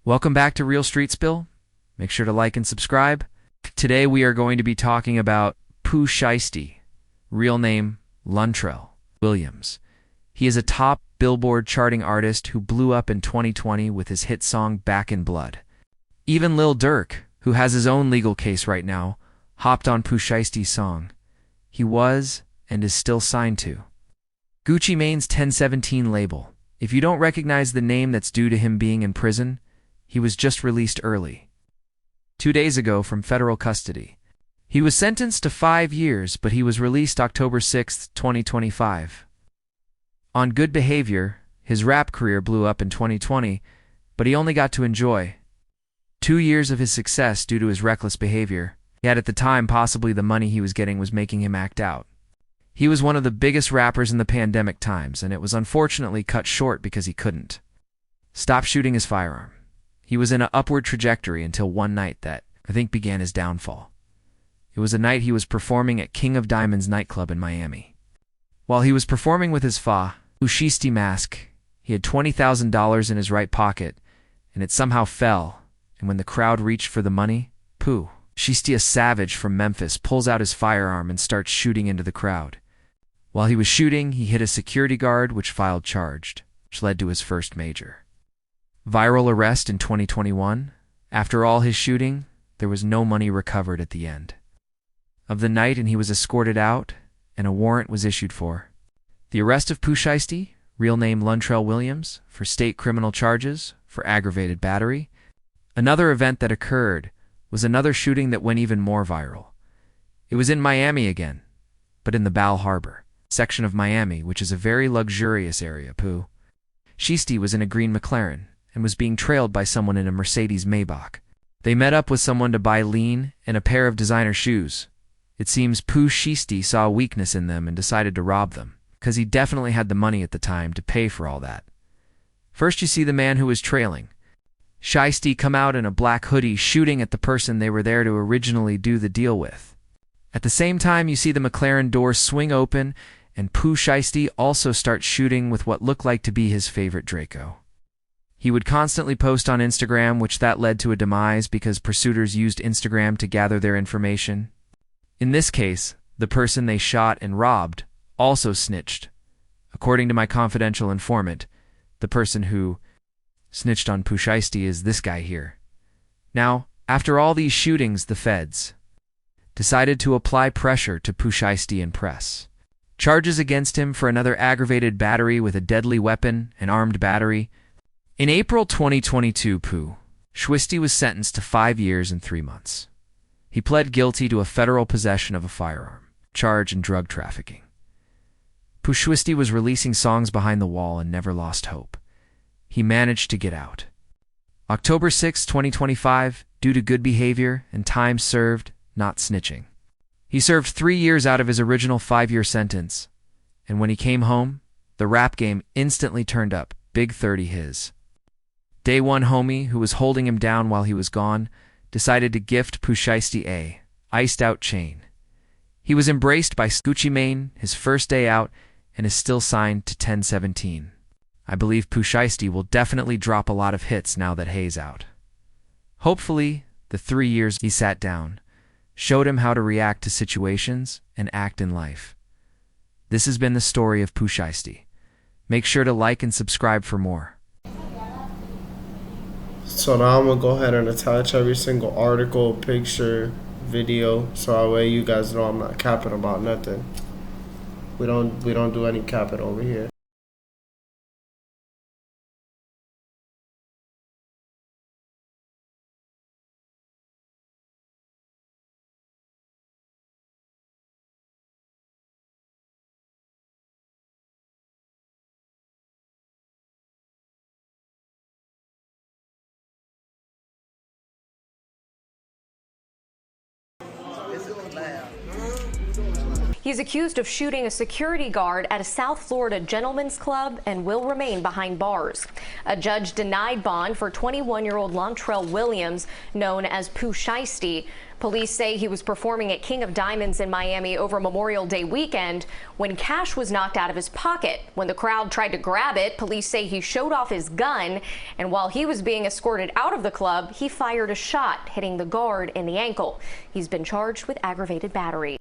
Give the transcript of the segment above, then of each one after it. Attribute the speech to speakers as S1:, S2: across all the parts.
S1: Welcome back to Real Street Spill. Make sure to like and subscribe. Today we are going to be talking about Pooh Sheisty, real name Luntrell Williams. He is a top Billboard charting artist who blew up in 2020 with his hit song Back in Blood. Even Lil Durk, who has his own legal case right now, hopped on Pooh Sheisty's song. He was and is still signed to Gucci Mane's 1017 label. If you don't recognize the name that's due to him being in prison, he was just released early 2 days ago from federal custody. He was sentenced to 5 years, but he was released October 6, 2025. On good behavior, his rap career blew up in 2020, but he only got to enjoy 2 years of his success due to his reckless behavior. Yet at the time, possibly the money he was getting was making him act out. He was one of the biggest rappers in the pandemic times, and it was unfortunately cut short because he couldn't stop shooting his firearm. He was in an upward trajectory until one night that, I think, began his downfall. It was a night he was performing at King of Diamonds nightclub in Miami. While he was performing with his Sheisty mask, he had $20,000 in his right pocket, and it somehow fell, and when the crowd reached for the money, Pooh Sheisty, a savage from Memphis, pulls out his firearm and starts shooting into the crowd. While he was shooting, he hit a security guard, which filed charged, which led to his first major viral arrest in 2021. After all his shooting, there was no money recovered at the end of the night, and he was escorted out, and a warrant was issued for the arrest of Pooh Sheisty, real name Luntrell Williams, for state criminal charges for aggravated battery. Another event that occurred was another shooting that went even more viral. It was in Miami again, but in the Bal Harbor section of Miami, which is a very luxurious area. Pooh Sheisty was in a green McLaren and was being trailed by someone in a Mercedes Maybach. They met up with someone to buy lean and a pair of designer shoes. It seems Pooh Sheisty saw a weakness in them and decided to rob them, because he definitely had the money at the time to pay for all that. First you see the man who was trailing Sheisty come out in a black hoodie shooting at the person they were there to originally do the deal with. At the same time, you see the McLaren doors swing open and Pooh Sheisty also starts shooting with what looked like to be his favorite Draco. He would constantly post on Instagram, which that led to a demise because pursuers used Instagram to gather their information. In this case, the person they shot and robbed also snitched. According to my confidential informant, the person who snitched on Pooh Sheisty is this guy here. Now, after all these shootings, the feds decided to apply pressure to Pooh Sheisty and press charges against him for another aggravated battery with a deadly weapon and armed battery. In April 2022, Pooh Sheisty was sentenced to 5 years and 3 months. He pled guilty to a federal possession of a firearm charge and drug trafficking. Pooh Sheisty was releasing songs behind the wall and never lost hope. He managed to get out October 6, 2025, due to good behavior and time served, not snitching. He served 3 years out of his original 5-year sentence, and when he came home, the rap game instantly turned up. Big 30 his Day One homie, who was holding him down while he was gone, decided to gift Pooh Sheisty a iced-out chain. He was embraced by Gucci Mane his first day out and is still signed to 1017. I believe Pooh Sheisty will definitely drop a lot of hits now that Hay's out. Hopefully, the 3 years he sat down showed him how to react to situations and act in life. This has been the story of Pooh Sheisty. Make sure to like and subscribe for more.
S2: So now I'm gonna go ahead and attach every single article, picture, video, so that way you guys know I'm not capping about nothing. We don't do any capping over here.
S3: It's loud. He's accused of shooting a security guard at a South Florida gentleman's club and will remain behind bars. A judge denied bond for 21-year-old Lontrell Williams, known as Pooh Sheisty. Police say he was performing at King of Diamonds in Miami over Memorial Day weekend when cash was knocked out of his pocket. When the crowd tried to grab it, police say he showed off his gun, and while he was being escorted out of the club, he fired a shot, hitting the guard in the ankle. He's been charged with aggravated battery.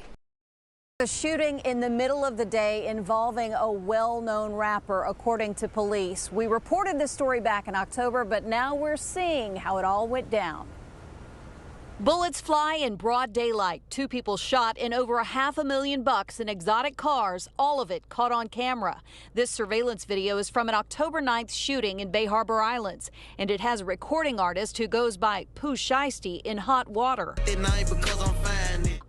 S4: A shooting in the middle of the day involving a well-known rapper, according to police. We reported this story back in October, but now we're seeing how it all went down. Bullets fly in broad daylight. 2 people shot and over $500,000 in exotic cars, all of it caught on camera. This surveillance video is from an October 9th shooting in Bay Harbor Islands, and it has a recording artist who goes by Pooh Sheisty in hot water.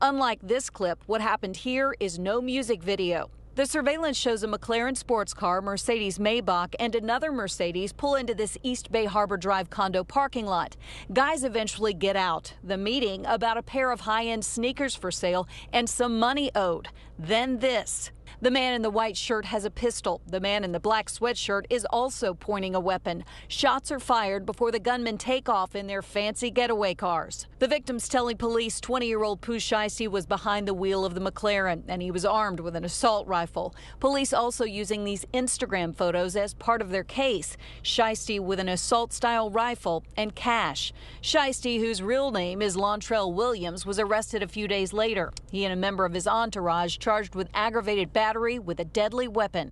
S4: Unlike this clip, what happened here is no music video. The surveillance shows a McLaren sports car, Mercedes Maybach, and another Mercedes pull into this East Bay Harbor Drive condo parking lot. Guys eventually get out. The meeting about a pair of high-end sneakers for sale and some money owed. Then this. The man in the white shirt has a pistol. The man in the black sweatshirt is also pointing a weapon. Shots are fired before the gunmen take off in their fancy getaway cars. The victims telling police 20-year-old Pooh Sheisty was behind the wheel of the McLaren, and he was armed with an assault rifle. Police also using these Instagram photos as part of their case. Sheisty with an assault-style rifle and cash. Sheisty, whose real name is Lontrell Williams, was arrested a few days later. He and a member of his entourage charged with aggravated battery with a deadly weapon.